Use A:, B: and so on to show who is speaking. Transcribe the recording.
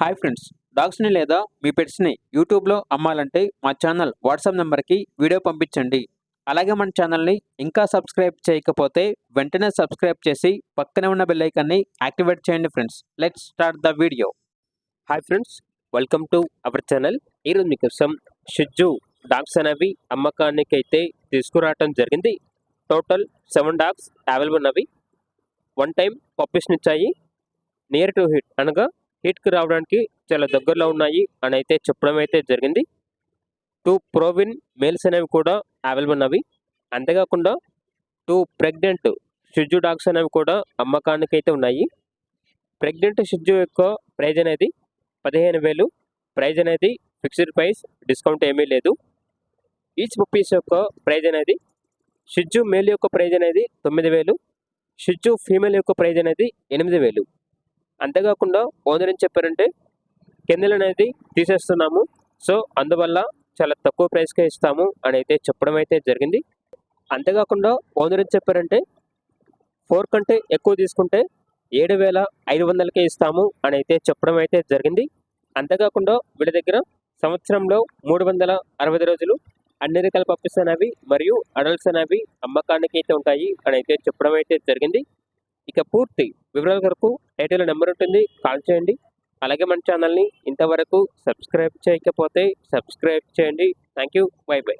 A: Hi friends, డాగ్స్ని లేదా మీ పెట్స్ని యూట్యూబ్లో అమ్మాలంటే మా ఛానల్ వాట్సాప్ నెంబర్కి వీడియో పంపించండి. అలాగే మన ఛానల్ని ఇంకా సబ్స్క్రైబ్ చేయకపోతే వెంటనే సబ్స్క్రైబ్ చేసి పక్కనే ఉన్న బెల్ ఐకాన్ని యాక్టివేట్ చేయండి friends. Let's start the video.
B: Hi friends, welcome to our channel. ఈరోజు మీకోసం షిట్జూ డాగ్స్ అనేవి అమ్మకానికి అయితే తీసుకురావటం జరిగింది. టోటల్ 7 డాగ్స్ అవైలబుల్ ఉన్నవి. వన్ టైం పప్పీస్ని ఇచ్చాయి. నియర్ టు హిట్ అనగా హిట్కి రావడానికి చాలా దగ్గరలో ఉన్నాయి అని అయితే చెప్పడం అయితే జరిగింది. 2 ప్రోవిన్ మేల్స్ అనేవి కూడా అవైలబుల్ ఉన్నవి. అంతేకాకుండా 2 ప్రెగ్నెంట్ షిట్జూ డాగ్స్ అనేవి కూడా అమ్మకానికి అయితే ఉన్నాయి. ప్రెగ్నెంట్ షిట్జూ యొక్క ప్రైజ్ అనేది 15,000. ప్రైజ్ అనేది ఫిక్స్డ్ ప్రైస్, డిస్కౌంట్ ఏమీ లేదు. ఈచ్ పప్పీస్ యొక్క ప్రైజ్ అనేది షిట్జూ మేల్ యొక్క ప్రైజ్ అనేది 9,000, షిట్జూ ఫీమేల్ యొక్క ప్రైజ్ అనేది 8,000. అంతేకాకుండా ఓనర్ ఏం చెప్పారంటే కెన్నెల్ అనేది తీసేస్తున్నాము, సో అందువల్ల చాలా తక్కువ ప్రైస్కే ఇస్తాము అని అయితే చెప్పడం అయితే జరిగింది. అంతేకాకుండా ఓనర్ ఏం చెప్పారంటే 4 కంటే ఎక్కువ తీసుకుంటే 7,500కే ఇస్తాము అని అయితే చెప్పడం అయితే జరిగింది. అంతేకాకుండా వీళ్ళ దగ్గర సంవత్సరంలో 360 రోజులు అన్ని రకాల పప్పీస్ అనేవి మరియు అడల్ట్స్ అనేవి అమ్మకానికి అయితే ఉంటాయి అని అయితే చెప్పడం అయితే జరిగింది. ఇక పూర్తి వివరాల వరకు టైటిల్ నెంబర్ ఉంటుంది, కాల్ చేయండి. అలాగే మన ఛానల్ని ఇంతవరకు సబ్స్క్రైబ్ చేయకపోతే సబ్స్క్రైబ్ చేయండి. Thank you, by by.